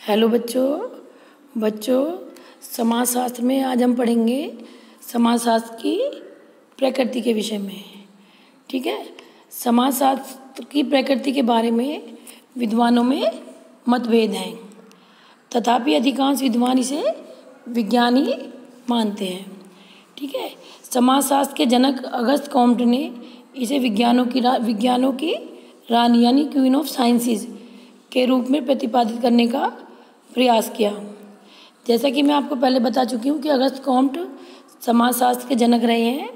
Hello बच्चों समाजशास्त्र में आज हम पढ़ेंगे समाजशास्त्र की प्रकृति के विषय में। ठीक है। समाजशास्त्र की प्रकृति के बारे में विद्वानों में मतभेद हैं, तथापि अधिकांश विद्वान इसे विज्ञान ही मानते हैं। ठीक है। समाजशास्त्र के जनक अगस्त कॉम्टे ने इसे विज्ञानों की रानी यानी क्वीन ऑफ साइंसेस के रूप में प्रतिपादित करने का प्रयास किया। जैसा कि मैं आपको पहले बता चुकी हूँ कि अगस्त कॉम्टे समाजशास्त्र के जनक रहे हैं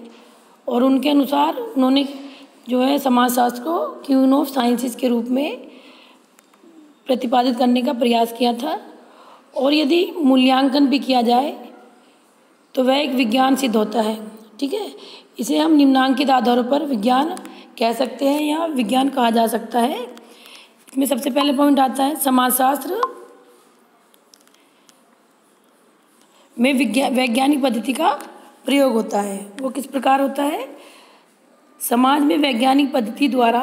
और उनके अनुसार उन्होंने जो है समाजशास्त्र को क्वीन ऑफ साइंसेस के रूप में प्रतिपादित करने का प्रयास किया था, और यदि मूल्यांकन भी किया जाए तो वह एक विज्ञान सिद्ध होता है। ठीक है। इसे हम निम्नांकित आधारों पर विज्ञान कह सकते हैं या विज्ञान कहा जा सकता है। इसमें सबसे पहले पॉइंट आता है समाजशास्त्र में वैज्ञानिक पद्धति का प्रयोग होता है। वो किस प्रकार होता है? समाज में वैज्ञानिक पद्धति द्वारा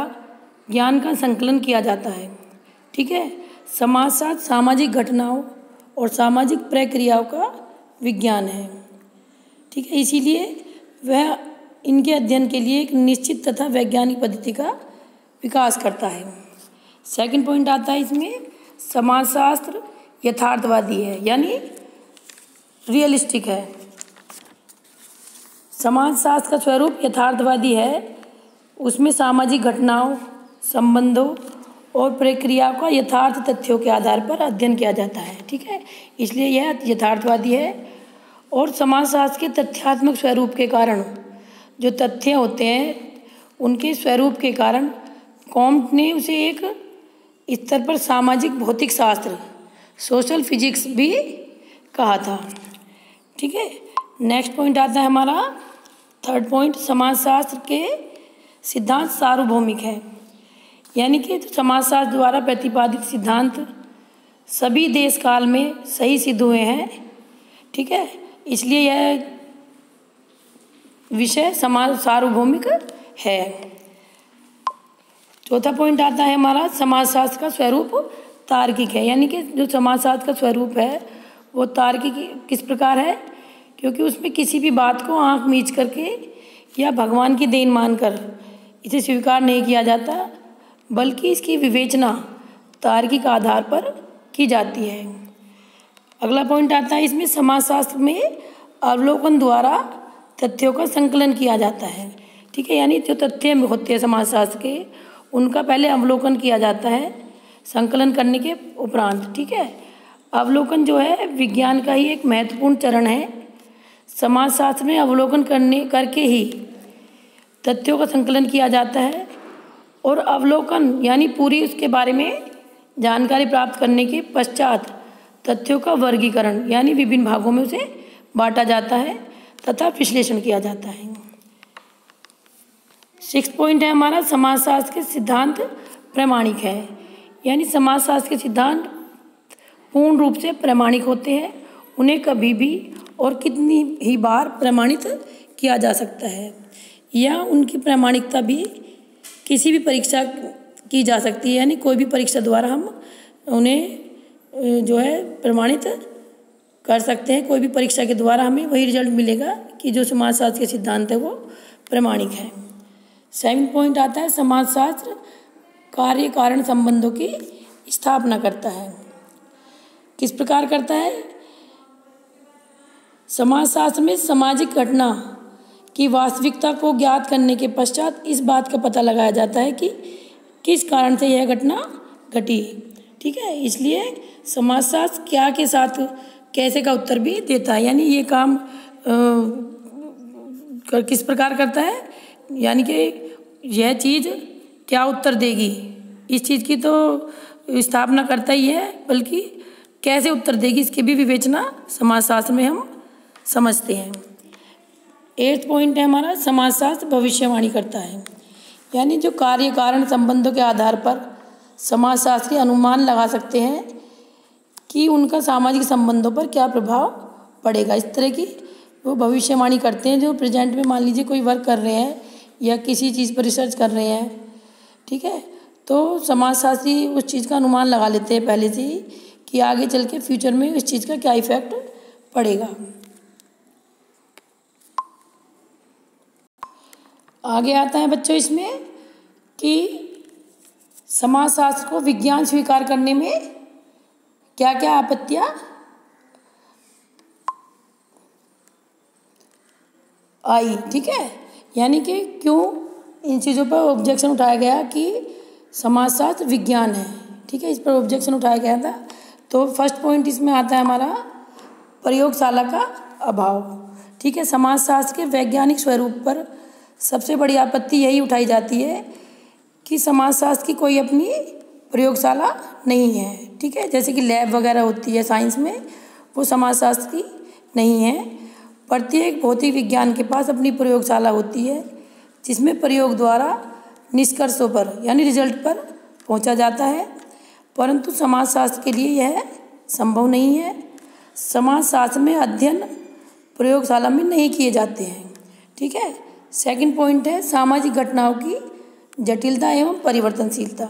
ज्ञान का संकलन किया जाता है। ठीक है। समाजशास्त्र सामाजिक घटनाओं और सामाजिक प्रक्रियाओं का विज्ञान है। ठीक है। इसीलिए वह इनके अध्ययन के लिए एक निश्चित तथा वैज्ञानिक पद्धति का विकास करता है। सेकंड पॉइंट आता है इसमें समाजशास्त्र यथार्थवादी है यानी रियलिस्टिक है। समाजशास्त्र का स्वरूप यथार्थवादी है। उसमें सामाजिक घटनाओं, संबंधों और प्रक्रियाओं का यथार्थ तथ्यों के आधार पर अध्ययन किया जाता है। ठीक है। इसलिए यह यथार्थवादी है। और समाजशास्त्र के तथ्यात्मक स्वरूप के कारण जो तथ्य होते हैं उनके स्वरूप के कारण कॉम्टे ने उसे एक स्तर पर सामाजिक भौतिक शास्त्र सोशल फिजिक्स भी कहा था। ठीक है। नेक्स्ट पॉइंट आता है हमारा थर्ड पॉइंट, समाजशास्त्र के सिद्धांत सार्वभौमिक है, यानी कि समाजशास्त्र द्वारा प्रतिपादित सिद्धांत सभी देश काल में सही सिद्ध हुए हैं। ठीक है। इसलिए यह विषय समाज सार्वभौमिक है। चौथा पॉइंट आता है हमारा समाजशास्त्र का स्वरूप तार्किक है, यानी कि जो समाजशास्त्र का स्वरूप है वो तार्किक किस प्रकार है? क्योंकि उसमें किसी भी बात को आंख मीच करके या भगवान की देन मानकर इसे स्वीकार नहीं किया जाता, बल्कि इसकी विवेचना तार्किक आधार पर की जाती है। अगला पॉइंट आता है इसमें समाजशास्त्र में अवलोकन द्वारा तथ्यों का संकलन किया जाता है। ठीक है। यानी जो तथ्य होते हैं समाजशास्त्र के उनका पहले अवलोकन किया जाता है संकलन करने के उपरांत। ठीक है। अवलोकन जो है विज्ञान का ही एक महत्वपूर्ण चरण है। समाजशास्त्र में अवलोकन करके ही तथ्यों का संकलन किया जाता है, और अवलोकन यानी पूरी उसके बारे में जानकारी प्राप्त करने के पश्चात तथ्यों का वर्गीकरण यानी विभिन्न भागों में उसे बांटा जाता है तथा विश्लेषण किया जाता है। सिक्स्थ पॉइंट है हमारा समाजशास्त्र के सिद्धांत प्रमाणिक है, यानी समाजशास्त्र के सिद्धांत पूर्ण रूप से प्रमाणिक होते हैं। उन्हें कभी भी और कितनी ही बार प्रमाणित किया जा सकता है, या उनकी प्रामाणिकता भी किसी भी परीक्षा की जा सकती है, यानी कोई भी परीक्षा द्वारा हम उन्हें जो है प्रमाणित कर सकते हैं। कोई भी परीक्षा के द्वारा हमें वही रिजल्ट मिलेगा कि जो समाजशास्त्र के सिद्धांत है वो प्रमाणिक है। सेवेंथ पॉइंट आता है समाजशास्त्र कार्य कारण संबंधों की स्थापना करता है। किस प्रकार करता है? समाजशास्त्र में सामाजिक घटना की वास्तविकता को ज्ञात करने के पश्चात इस बात का पता लगाया जाता है कि किस कारण से यह घटना घटी। ठीक है। इसलिए समाजशास्त्र क्या के साथ कैसे का उत्तर भी देता है, यानी ये काम किस प्रकार करता है, यानी कि यह चीज़ क्या उत्तर देगी इस चीज़ की तो स्थापना करता ही है, बल्कि कैसे उत्तर देगी इसकी भी विवेचना समाजशास्त्र में हम समझते हैं। एट्थ पॉइंट है हमारा समाजशास्त्र भविष्यवाणी करता है, यानी जो कार्य कारण संबंधों के आधार पर समाजशास्त्री अनुमान लगा सकते हैं कि उनका सामाजिक संबंधों पर क्या प्रभाव पड़ेगा। इस तरह की वो भविष्यवाणी करते हैं। जो प्रेजेंट में मान लीजिए कोई वर्क कर रहे हैं या किसी चीज़ पर रिसर्च कर रहे हैं, ठीक है, तो समाजशास्त्री उस चीज़ का अनुमान लगा लेते हैं पहले से ही कि आगे चल के फ्यूचर में इस चीज़ का क्या इफेक्ट पड़ेगा। आगे आता है बच्चों इसमें कि समाजशास्त्र को विज्ञान स्वीकार करने में क्या क्या आपत्तियां आई। ठीक है, यानी कि क्यों इन चीज़ों पर ऑब्जेक्शन उठाया गया कि समाजशास्त्र विज्ञान है। ठीक है, इस पर ऑब्जेक्शन उठाया गया था। तो फर्स्ट पॉइंट इसमें आता है हमारा प्रयोगशाला का अभाव। ठीक है, समाजशास्त्र के वैज्ञानिक स्वरूप पर सबसे बड़ी आपत्ति यही उठाई जाती है कि समाजशास्त्र की कोई अपनी प्रयोगशाला नहीं है। ठीक है, जैसे कि लैब वगैरह होती है साइंस में, वो समाजशास्त्र की नहीं है। प्रत्येक भौतिक विज्ञान के पास अपनी प्रयोगशाला होती है जिसमें प्रयोग द्वारा निष्कर्षों पर यानी रिजल्ट पर पहुंचा जाता है, परंतु समाजशास्त्र के लिए यह संभव नहीं है। समाजशास्त्र में अध्ययन प्रयोगशाला में नहीं किए जाते हैं। ठीक है, सेकंड पॉइंट है सामाजिक घटनाओं की जटिलता एवं परिवर्तनशीलता।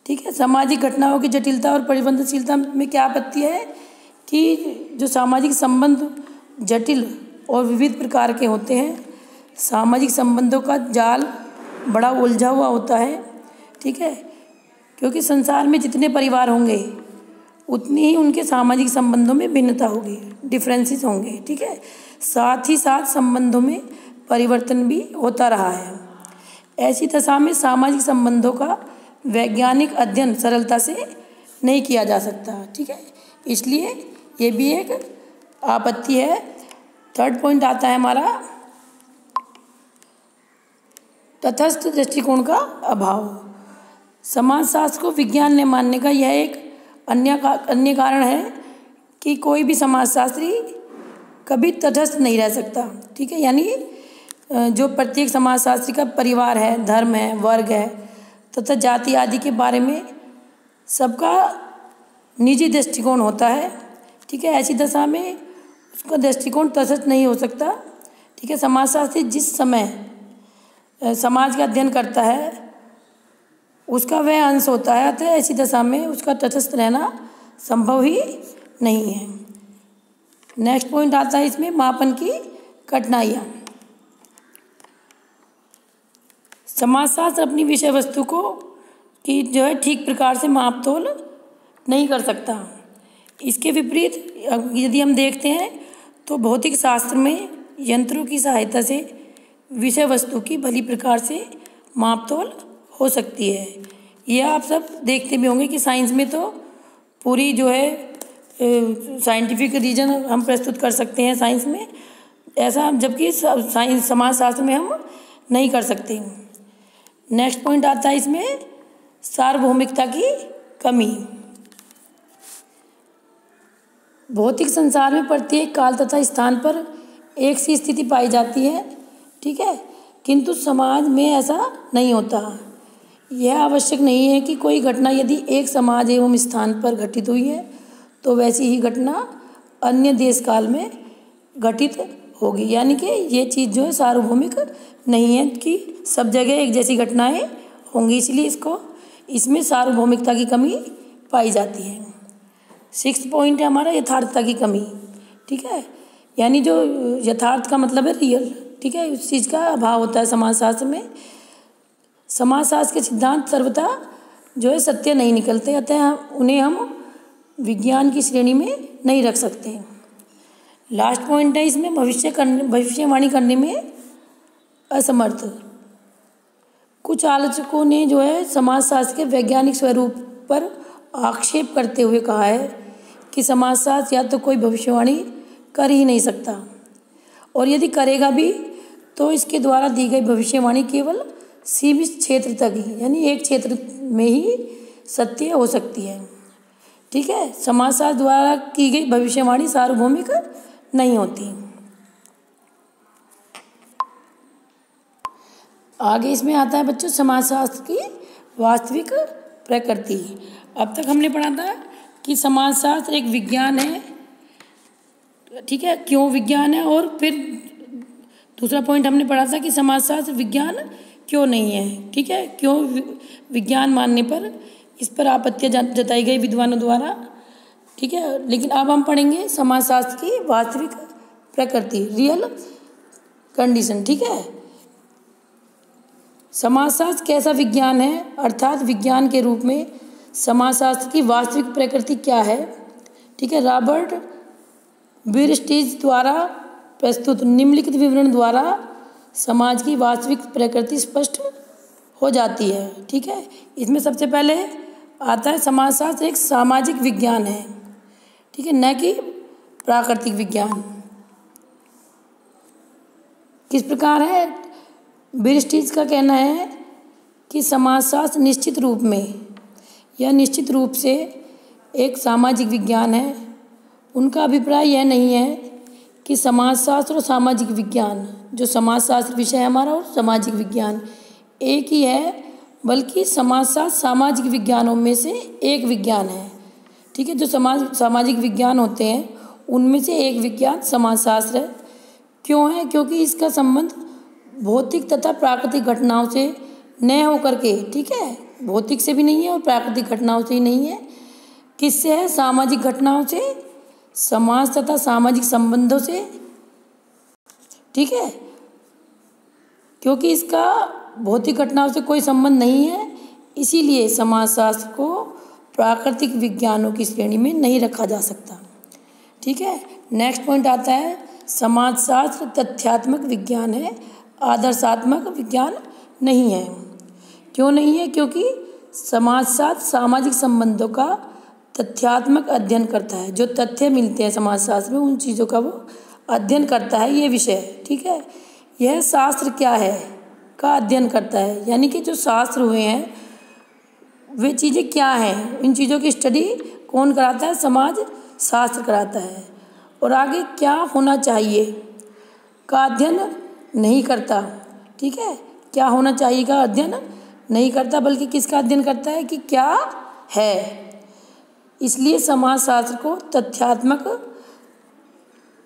ठीक है, सामाजिक घटनाओं की जटिलता और परिवर्तनशीलता में क्या आपत्ति है कि जो सामाजिक संबंध जटिल और विविध प्रकार के होते हैं, सामाजिक संबंधों का जाल बड़ा उलझा हुआ होता है। ठीक है, क्योंकि संसार में जितने परिवार होंगे उतनी ही उनके सामाजिक संबंधों में भिन्नता होगी, डिफरेंसेस होंगे। ठीक है, साथ ही साथ संबंधों में परिवर्तन भी होता रहा है। ऐसी दशा में सामाजिक संबंधों का वैज्ञानिक अध्ययन सरलता से नहीं किया जा सकता। ठीक है, इसलिए ये भी एक आपत्ति है। थर्ड पॉइंट आता है हमारा तटस्थ दृष्टिकोण का अभाव। समाजशास्त्र को विज्ञान ने मानने का यह एक अन्य कारण है कि कोई भी समाजशास्त्री कभी तटस्थ नहीं रह सकता। ठीक है, यानी जो प्रत्येक समाजशास्त्री का परिवार है, धर्म है, वर्ग है तथा जाति आदि के बारे में सबका निजी दृष्टिकोण होता है। ठीक है, ऐसी दशा में उसका दृष्टिकोण तटस्थ नहीं हो सकता। ठीक है, समाजशास्त्री जिस समय समाज का अध्ययन करता है उसका वह अंश होता है, अतः ऐसी दशा में उसका तटस्थ रहना संभव ही नहीं है। नेक्स्ट पॉइंट आता है इसमें मापन की कठिनाइयाँ। समाजशास्त्र अपनी विषय वस्तु को कि जो है ठीक प्रकार से माप तोल नहीं कर सकता। इसके विपरीत यदि हम देखते हैं तो भौतिक शास्त्र में यंत्रों की सहायता से विषय वस्तु की भली प्रकार से माप तोल हो सकती है। यह आप सब देखते भी होंगे कि साइंस में तो पूरी जो है साइंटिफिक रीजन हम प्रस्तुत कर सकते हैं साइंस में, ऐसा जबकि साइंस समाजशास्त्र में हम नहीं कर सकते। नेक्स्ट पॉइंट आता है इसमें सार्वभौमिकता की कमी। भौतिक संसार में प्रत्येक काल तथा स्थान पर एक सी स्थिति पाई जाती है। ठीक है, किंतु समाज में ऐसा नहीं होता। यह आवश्यक नहीं है कि कोई घटना यदि एक समाज एवं स्थान पर घटित हुई है तो वैसी ही घटना अन्य देश काल में घटित होगी। यानी कि ये चीज़ जो है सार्वभौमिक नहीं है कि सब जगह एक जैसी घटनाएं होंगी, इसलिए इसमें सार्वभौमिकता की कमी पाई जाती है। सिक्स्थ पॉइंट है हमारा यथार्थता की कमी। ठीक है, यानी जो यथार्थ का मतलब है रियल। ठीक है, उस चीज़ का अभाव होता है समाजशास्त्र में। समाजशास्त्र के सिद्धांत सर्वथा जो है सत्य नहीं निकलते, अतः उन्हें हम विज्ञान की श्रेणी में नहीं रख सकते। लास्ट पॉइंट है इसमें भविष्यवाणी करने में असमर्थ। कुछ आलोचकों ने जो है समाजशास्त्र के वैज्ञानिक स्वरूप पर आक्षेप करते हुए कहा है कि समाजशास्त्र या तो कोई भविष्यवाणी कर ही नहीं सकता, और यदि करेगा भी तो इसके द्वारा दी गई भविष्यवाणी केवल सीमित क्षेत्र तक ही, यानी एक क्षेत्र में ही सत्य हो सकती है। ठीक है, समाजशास्त्र द्वारा की गई भविष्यवाणी सार्वभौमिक नहीं होती। आगे इसमें आता है बच्चों समाजशास्त्र की वास्तविक प्रकृति। अब तक हमने पढ़ा था कि समाजशास्त्र एक विज्ञान है। ठीक है, क्यों विज्ञान है, और फिर दूसरा पॉइंट हमने पढ़ा था कि समाजशास्त्र विज्ञान क्यों नहीं है। ठीक है, क्यों विज्ञान मानने पर इस पर आपत्तियाँ जताई गई विद्वानों द्वारा, ठीक है। लेकिन अब हम पढ़ेंगे समाजशास्त्र की वास्तविक प्रकृति, रियल कंडीशन, ठीक है। समाजशास्त्र कैसा विज्ञान है, अर्थात विज्ञान के रूप में समाजशास्त्र की वास्तविक प्रकृति क्या है, ठीक है। रॉबर्ट बिरस्टीज द्वारा प्रस्तुत निम्नलिखित विवरण द्वारा समाज की वास्तविक प्रकृति स्पष्ट हो जाती है, ठीक है। इसमें सबसे पहले आता है समाजशास्त्र एक सामाजिक विज्ञान है, ठीक है, न कि प्राकृतिक विज्ञान। किस प्रकार है? बिरस्टीज का कहना है कि समाजशास्त्र निश्चित रूप में या निश्चित रूप से एक सामाजिक विज्ञान है। उनका अभिप्राय यह नहीं है कि समाजशास्त्र और सामाजिक विज्ञान, जो समाजशास्त्र विषय है हमारा, और सामाजिक विज्ञान एक ही है, बल्कि समाजशास्त्र सामाजिक विज्ञानों में से एक विज्ञान है, ठीक है। जो सामाजिक विज्ञान होते हैं उनमें से एक विज्ञान समाजशास्त्र है। क्यों है? क्योंकि इसका संबंध भौतिक तथा प्राकृतिक घटनाओं से न होकर के, ठीक है, भौतिक से भी नहीं है और प्राकृतिक घटनाओं से ही नहीं है। किससे है? सामाजिक घटनाओं से, समाज तथा सामाजिक संबंधों से, ठीक है। क्योंकि इसका भौतिक घटनाओं से कोई संबंध नहीं है, इसीलिए समाजशास्त्र को प्राकृतिक विज्ञानों की श्रेणी में नहीं रखा जा सकता, ठीक है। नेक्स्ट पॉइंट आता है समाजशास्त्र तथ्यात्मक विज्ञान है, आदर्शात्मक विज्ञान नहीं है। क्यों नहीं है? क्योंकि समाजशास्त्र सामाजिक संबंधों का तथ्यात्मक अध्ययन करता है। जो तथ्य मिलते हैं समाजशास्त्र में उन चीज़ों का वो अध्ययन करता है, ये विषय है, ठीक है। यह शास्त्र क्या है का अध्ययन करता है, यानी कि जो शास्त्र हुए हैं वे चीज़ें क्या हैं, इन चीज़ों की स्टडी कौन कराता है? समाज शास्त्र कराता है। और आगे क्या होना चाहिए का अध्ययन नहीं करता, ठीक है। क्या होना चाहिए का अध्ययन नहीं करता, बल्कि किसका अध्ययन करता है कि क्या है। इसलिए समाजशास्त्र को तथ्यात्मक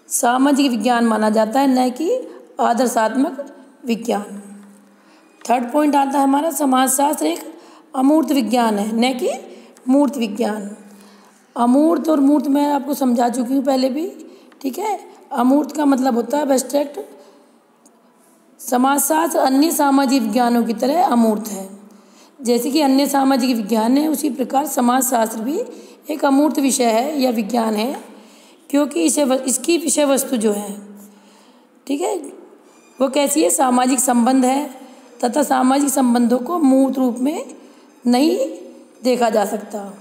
सामाजिक विज्ञान माना जाता है, न कि आदर्शात्मक विज्ञान। थर्ड पॉइंट आता है हमारा समाजशास्त्र एक अमूर्त विज्ञान है, न कि मूर्त विज्ञान। अमूर्त और मूर्त मैं आपको समझा चुकी हूँ पहले भी, ठीक है। अमूर्त का मतलब होता है एब्स्ट्रैक्ट। समाजशास्त्र अन्य सामाजिक विज्ञानों की तरह अमूर्त है। जैसे कि अन्य सामाजिक विज्ञान है, उसी प्रकार समाजशास्त्र भी एक अमूर्त विषय है या विज्ञान है, क्योंकि इसकी विषय वस्तु जो है, ठीक है, वो कैसी है? सामाजिक संबंध है, तथा सामाजिक संबंधों को मूर्त रूप में नहीं देखा जा सकता,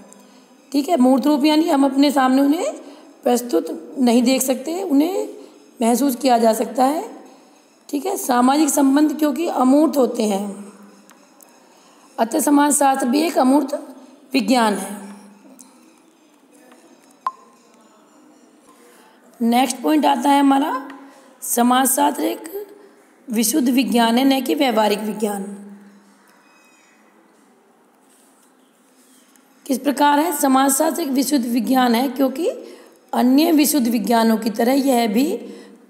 ठीक है। मूर्त रूप यानी हम अपने सामने उन्हें प्रस्तुत नहीं देख सकते, उन्हें महसूस किया जा सकता है, ठीक है। सामाजिक संबंध क्योंकि अमूर्त होते हैं, अतः समाजशास्त्र भी एक अमूर्त विज्ञान है। नेक्स्ट पॉइंट आता है हमारा समाजशास्त्र एक विशुद्ध विज्ञान है, न कि व्यवहारिक विज्ञान। किस प्रकार है? समाजशास्त्र एक विशुद्ध विज्ञान है क्योंकि अन्य विशुद्ध विज्ञानों की तरह यह भी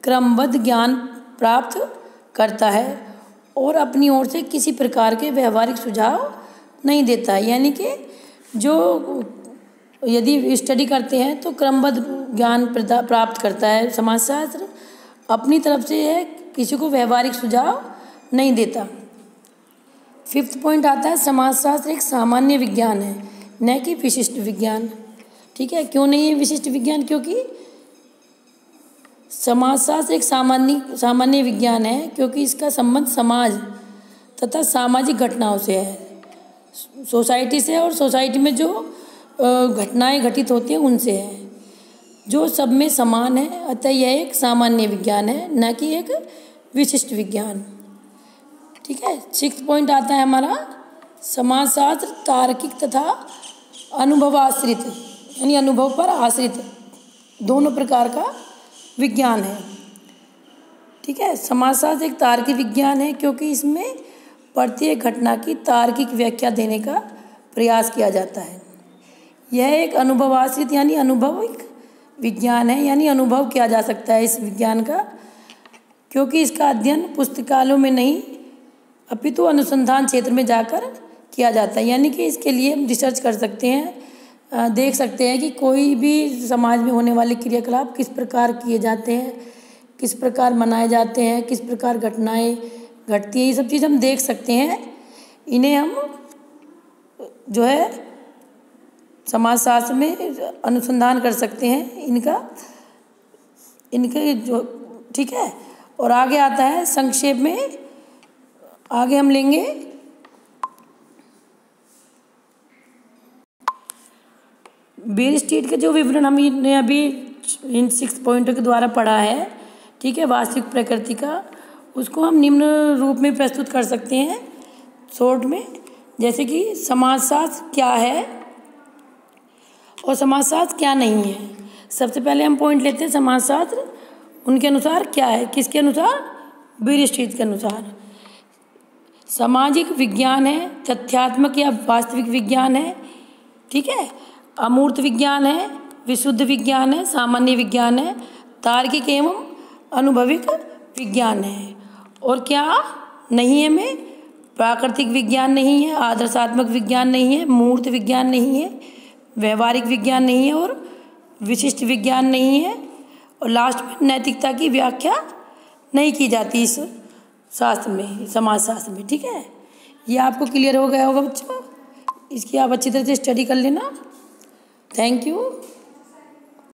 क्रमबद्ध ज्ञान प्राप्त करता है और अपनी ओर से किसी प्रकार के व्यवहारिक सुझाव नहीं देता है। यानी कि जो यदि स्टडी करते हैं तो क्रमबद्ध ज्ञान प्राप्त करता है समाजशास्त्र, अपनी तरफ से यह किसी को व्यवहारिक सुझाव नहीं देता। फिफ्थ पॉइंट आता है समाजशास्त्र एक सामान्य विज्ञान है, न कि विशिष्ट विज्ञान, ठीक है। क्यों नहीं है विशिष्ट विज्ञान? क्योंकि समाजशास्त्र एक सामान्य विज्ञान है क्योंकि इसका संबंध समाज तथा सामाजिक घटनाओं से है, सोसाइटी से, और सोसाइटी में जो घटनाएं घटित होती हैं उनसे है, जो सब में समान है। अतः यह एक सामान्य विज्ञान है, न कि एक विशिष्ट विज्ञान, ठीक है। सिक्स्थ पॉइंट आता है हमारा समाजशास्त्र तार्किक तथा अनुभवाश्रित, यानी अनुभव पर आश्रित दोनों प्रकार का विज्ञान है, ठीक है। समाजशास्त्र एक तार्किक विज्ञान है क्योंकि इसमें प्रत्येक घटना की तार्किक व्याख्या देने का प्रयास किया जाता है। यह एक अनुभवाश्रित यानी अनुभविक विज्ञान है, यानी अनुभव किया जा सकता है इस विज्ञान का, क्योंकि इसका अध्ययन पुस्तकालयों में नहीं अपितु अनुसंधान क्षेत्र में जाकर किया जाता है। यानी कि इसके लिए हम रिसर्च कर सकते हैं, देख सकते हैं कि कोई भी समाज में होने वाले क्रियाकलाप किस प्रकार किए जाते हैं, किस प्रकार मनाए जाते हैं, किस प्रकार घटनाएं घटती हैं, ये सब चीज़ हम देख सकते हैं। इन्हें हम जो है समाजशास्त्र में अनुसंधान कर सकते हैं इनके जो, ठीक है। और आगे आता है संक्षेप में, आगे हम लेंगे बेयर स्ट्रीट के जो विवरण हमने अभी इन 6 पॉइंटों के द्वारा पढ़ा है, ठीक है, वास्तविक प्रकृति का, उसको हम निम्न रूप में प्रस्तुत कर सकते हैं शॉर्ट में। जैसे कि समाजशास्त्र क्या है और समाजशास्त्र क्या नहीं है। सबसे पहले हम पॉइंट लेते हैं समाजशास्त्र उनके अनुसार क्या है, किसके अनुसार, बेयर स्ट्रीट के अनुसार। सामाजिक विज्ञान है, तथ्यात्मक या वास्तविक विज्ञान है, ठीक है, अमूर्त विज्ञान है, विशुद्ध विज्ञान है, सामान्य विज्ञान है, तार्किक एवं अनुभविक विज्ञान है। और क्या नहीं है में, प्राकृतिक विज्ञान नहीं है, आदर्शात्मक विज्ञान नहीं है, मूर्त विज्ञान नहीं है, व्यवहारिक विज्ञान नहीं है और विशिष्ट विज्ञान नहीं है। और लास्ट में नैतिकता की व्याख्या नहीं की जाती इस शास्त्र में, समाजशास्त्र में, ठीक है। ये आपको क्लियर हो गया होगा बच्चों, इसकी आप अच्छी तरह से स्टडी कर लेना। Thank you.